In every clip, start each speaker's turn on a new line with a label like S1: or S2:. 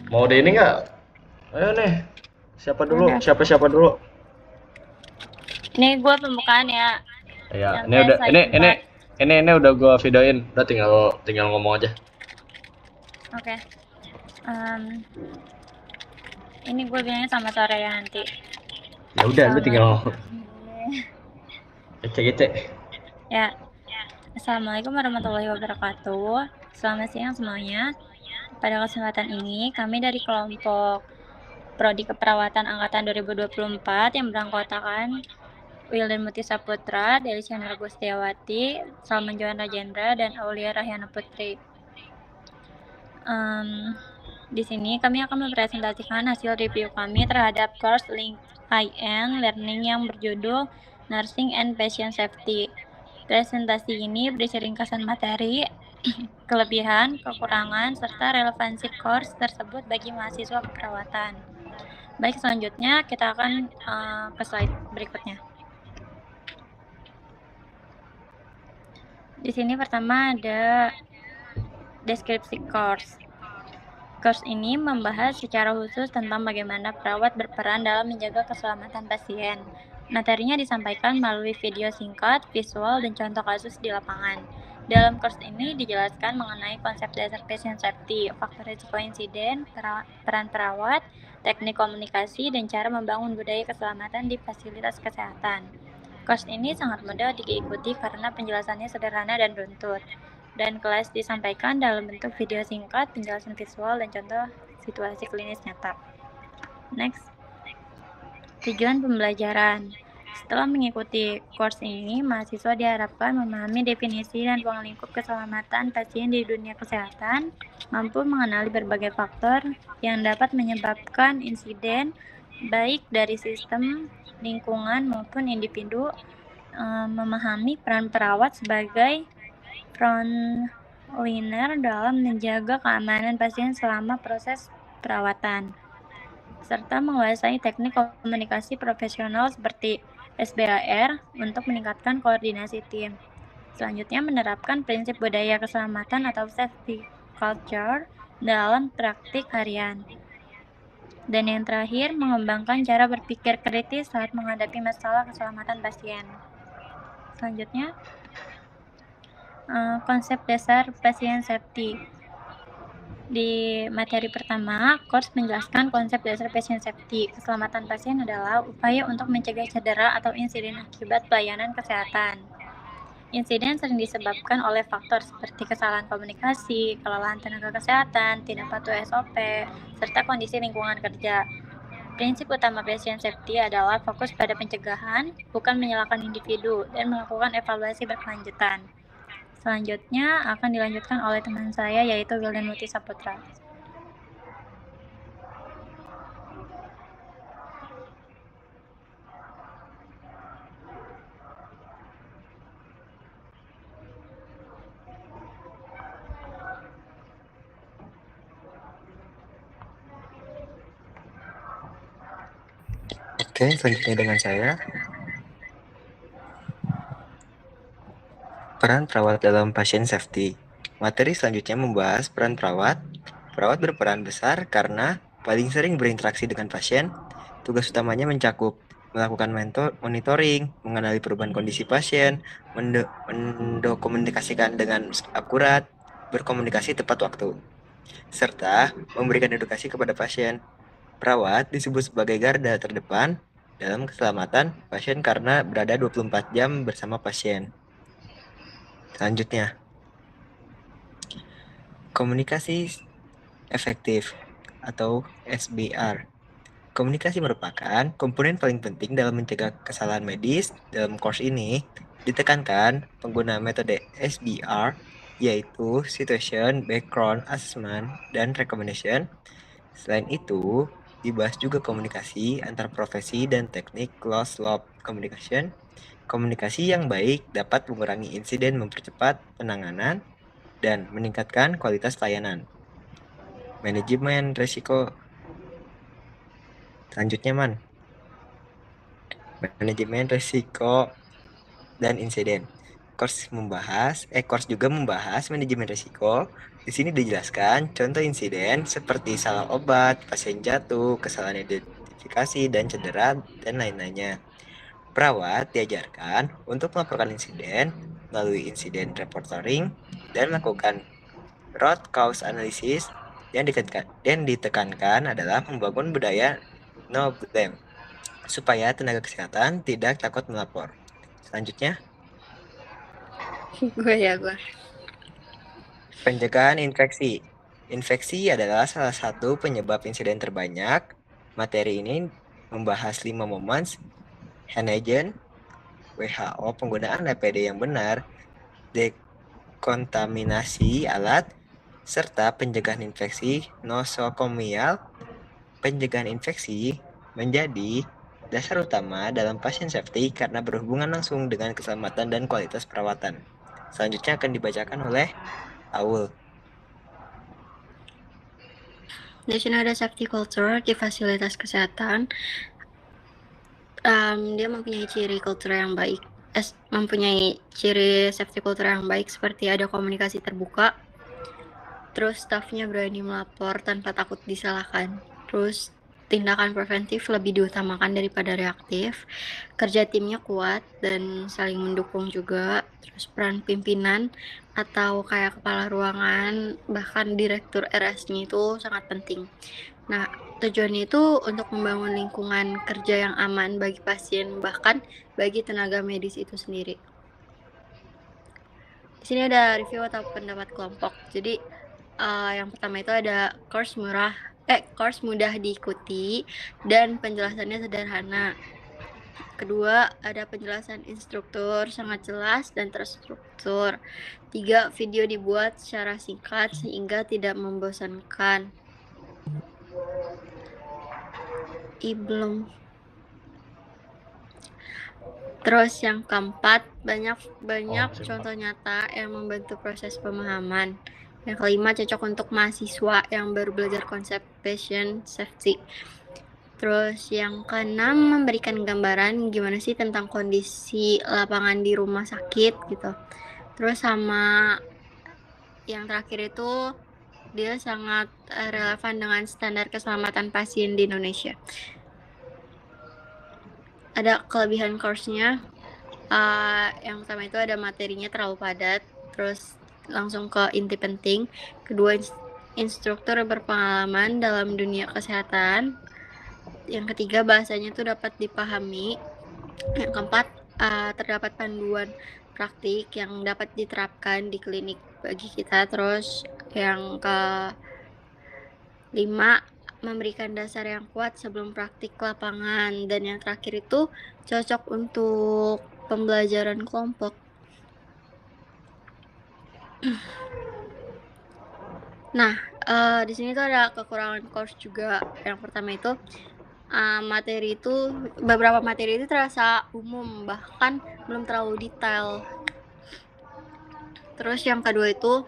S1: Mau di ini nggak? Ayo nih. Siapa dulu?
S2: Udah.
S1: Siapa dulu?
S2: Ini gue pembukaan ya.
S1: Ya, ini
S2: Sampai
S1: udah
S2: slide 4.
S1: ini udah gua videoin. Udah tinggal tinggal ngomong aja.
S2: Oke. Em, ini gue bilangnya sama sore ya nanti.
S1: Ya udah, lu
S2: Assalamualaikum.
S1: tinggal ecek-ecek.
S2: Ya. Assalamualaikum warahmatullahi wabarakatuh. Selamat siang semuanya. Pada kesempatan ini, kami dari kelompok Prodi Keperawatan Angkatan 2024 yang beranggotakan Wildan Muti Saputra, Delicia Nargustiawati, Salman Johan Rajendra, dan Aulia Rahyana Putri. Di sini kami akan mempresentasikan hasil review kami terhadap course LinkedIn Learning yang berjudul Nursing and Patient Safety. Presentasi ini berisi ringkasan materi, kelebihan, kekurangan, serta relevansi course tersebut bagi mahasiswa keperawatan. Baik, selanjutnya kita akan ke slide berikutnya. Di sini pertama ada deskripsi course. Course ini membahas secara khusus tentang bagaimana perawat berperan dalam menjaga keselamatan pasien. Materinya disampaikan melalui video singkat, visual, dan contoh kasus di lapangan. Dalam course ini dijelaskan mengenai konsep dasar patient safety, faktor risiko insiden, peran perawat, teknik komunikasi, dan cara membangun budaya keselamatan di fasilitas kesehatan. Course ini sangat mudah diikuti karena penjelasannya sederhana dan runtut. Dan kelas disampaikan dalam bentuk video singkat, penjelasan visual, dan contoh situasi klinis nyata. Next. Tujuan pembelajaran. Setelah mengikuti course ini, mahasiswa diharapkan memahami definisi dan ruang lingkup keselamatan pasien di dunia kesehatan, mampu mengenali berbagai faktor yang dapat menyebabkan insiden, baik dari sistem, lingkungan, maupun individu, memahami peran perawat sebagai frontliner dalam menjaga keamanan pasien selama proses perawatan, serta menguasai teknik komunikasi profesional seperti SBAR untuk meningkatkan koordinasi tim. Selanjutnya, menerapkan prinsip budaya keselamatan atau safety culture dalam praktik harian. Dan yang terakhir, mengembangkan cara berpikir kritis saat menghadapi masalah keselamatan pasien. Selanjutnya, konsep dasar pasien safety. Di materi pertama, course menjelaskan konsep dasar patient safety. Keselamatan pasien adalah upaya untuk mencegah cedera atau insiden akibat pelayanan kesehatan. Insiden sering disebabkan oleh faktor seperti kesalahan komunikasi, kelelahan tenaga kesehatan, tidak patuh SOP, serta kondisi lingkungan kerja. Prinsip utama patient safety adalah fokus pada pencegahan, bukan menyalahkan individu, dan melakukan evaluasi berkelanjutan. Selanjutnya akan dilanjutkan oleh teman saya, yaitu Wildan Muti Saputra.
S3: Oke, selanjutnya dengan saya. Peran perawat dalam pasien safety. Materi selanjutnya membahas peran perawat. Perawat berperan besar karena paling sering berinteraksi dengan pasien. Tugas utamanya mencakup melakukan monitoring, mengenali perubahan kondisi pasien, mendokumentasikan dengan akurat, berkomunikasi tepat waktu, serta memberikan edukasi kepada pasien. Perawat disebut sebagai garda terdepan dalam keselamatan pasien karena berada 24 jam bersama pasien. Selanjutnya, komunikasi efektif atau SBR. Komunikasi merupakan komponen paling penting dalam mencegah kesalahan medis. Dalam course ini, ditekankan pengguna metode SBR, yaitu Situation, Background, Assessment, dan Recommendation. Selain itu, dibahas juga komunikasi antar profesi dan teknik closed-loop communication. Komunikasi yang baik dapat mengurangi insiden, mempercepat penanganan, dan meningkatkan kualitas layanan. Manajemen risiko. Selanjutnya, manajemen risiko dan insiden. course juga membahas manajemen risiko. Di sini dijelaskan contoh insiden seperti salah obat, pasien jatuh, kesalahan identifikasi dan cedera dan lain-lainnya. Perawat diajarkan untuk melaporkan insiden melalui insiden reporting dan melakukan root cause analysis. Yang ditekankan adalah membangun budaya no blame supaya tenaga kesehatan tidak takut melapor. Selanjutnya,
S2: gue.
S3: pencegahan infeksi. Infeksi adalah salah satu penyebab insiden terbanyak. Materi ini membahas 5 moments Hanegen, WHO, penggunaan APD yang benar, dekontaminasi alat, serta pencegahan infeksi nosokomial. Pencegahan infeksi menjadi dasar utama dalam pasien safety karena berhubungan langsung dengan keselamatan dan kualitas perawatan. Selanjutnya akan dibacakan oleh Aul.
S2: Di sini ada safety culture di fasilitas kesehatan. Dia mempunyai ciri culture yang baik, mempunyai ciri safety culture yang baik seperti ada komunikasi terbuka, terus staffnya berani melapor tanpa takut disalahkan, terus tindakan preventif lebih diutamakan daripada reaktif, kerja timnya kuat dan saling mendukung juga, terus peran pimpinan atau kayak kepala ruangan bahkan direktur RS-nya itu sangat penting. Nah, tujuannya itu untuk membangun lingkungan kerja yang aman bagi pasien bahkan bagi tenaga medis itu sendiri. Di sini ada review atau pendapat kelompok. Jadi yang pertama itu ada course mudah diikuti dan penjelasannya sederhana. Kedua, ada penjelasan instruktur sangat jelas dan terstruktur. 3, video dibuat secara singkat sehingga tidak membosankan. Belum. Terus yang keempat, banyak contoh nyata yang membantu proses pemahaman. Yang kelima, cocok untuk mahasiswa yang baru belajar konsep patient safety. Terus yang keenam, memberikan gambaran gimana sih tentang kondisi lapangan di rumah sakit gitu. Terus sama yang terakhir itu dia sangat relevan dengan standar keselamatan pasien di Indonesia. Ada kelebihan course-nya. Yang pertama itu ada materinya terlalu padat, terus langsung ke inti penting. Kedua, instruktur berpengalaman dalam dunia kesehatan. Yang ketiga, bahasanya itu dapat dipahami. Yang keempat, terdapat panduan praktik yang dapat diterapkan di klinik bagi kita. Terus yang kelima, memberikan dasar yang kuat sebelum praktik lapangan. Dan yang terakhir itu cocok untuk pembelajaran kelompok. Nah, di sini tuh ada kekurangan course juga. Yang pertama itu beberapa materi itu terasa umum, bahkan belum terlalu detail. Terus yang kedua itu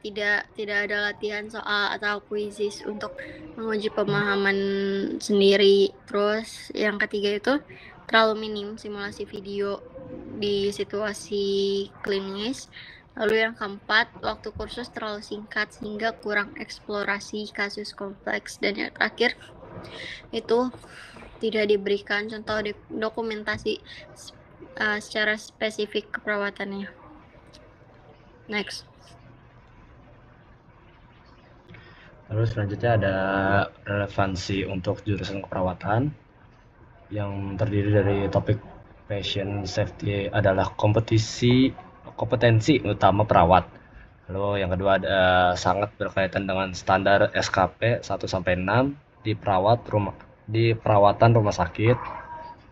S2: tidak ada latihan soal atau kuisis untuk menguji pemahaman sendiri. Terus yang ketiga itu terlalu minim simulasi video di situasi klinis. Lalu yang keempat, waktu kursus terlalu singkat sehingga kurang eksplorasi kasus kompleks. Dan yang terakhir itu tidak diberikan contoh dokumentasi secara spesifik keperawatannya. Next.
S1: Lalu selanjutnya ada relevansi untuk jurusan keperawatan yang terdiri dari topik patient safety adalah kompetensi utama perawat. Lalu yang kedua ada sangat berkaitan dengan standar SKP 1-6 di perawatan rumah sakit,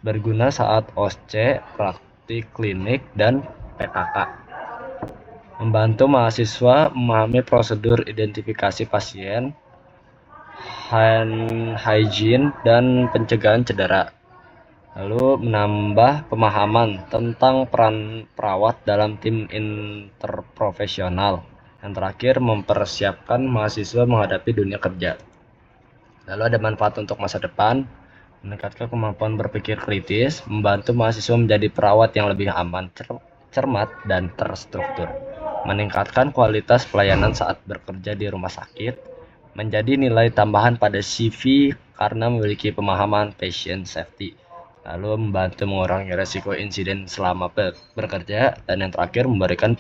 S1: berguna saat OSCE, praktik klinik dan PKK. Membantu mahasiswa memahami prosedur identifikasi pasien, hand hygiene, dan pencegahan cedera. Lalu menambah pemahaman tentang peran perawat dalam tim interprofesional. Yang terakhir, mempersiapkan mahasiswa menghadapi dunia kerja. Lalu ada manfaat untuk masa depan, meningkatkan kemampuan berpikir kritis, membantu mahasiswa menjadi perawat yang lebih aman, cermat, dan terstruktur, meningkatkan kualitas pelayanan saat bekerja di rumah sakit, menjadi nilai tambahan pada CV karena memiliki pemahaman patient safety, lalu membantu mengurangi resiko insiden selama bekerja, dan yang terakhir memberikan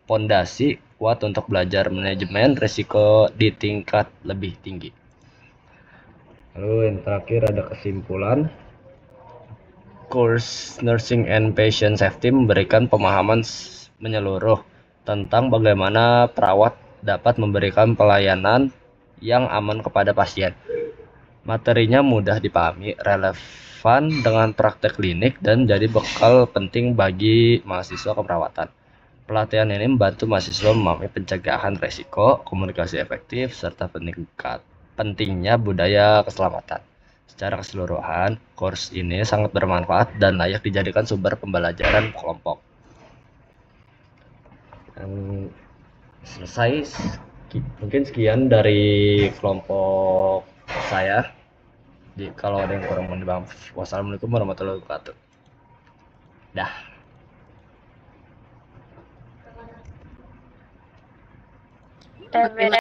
S1: pondasi kuat untuk belajar manajemen risiko di tingkat lebih tinggi. Lalu yang terakhir ada kesimpulan. Course Nursing and Patient Safety memberikan pemahaman menyeluruh tentang bagaimana perawat dapat memberikan pelayanan yang aman kepada pasien. Materinya mudah dipahami, relevan dengan praktek klinik, dan jadi bekal penting bagi mahasiswa keperawatan. Pelatihan ini membantu mahasiswa memahami pencegahan resiko, komunikasi efektif, serta pentingnya budaya keselamatan. Secara keseluruhan, course ini sangat bermanfaat dan layak dijadikan sumber pembelajaran kelompok. Selesai. Mungkin sekian dari kelompok saya. Kalau ada yang kurang mohon dimaaf. Wassalamualaikum warahmatullahi wabarakatuh. Dah.
S2: Terima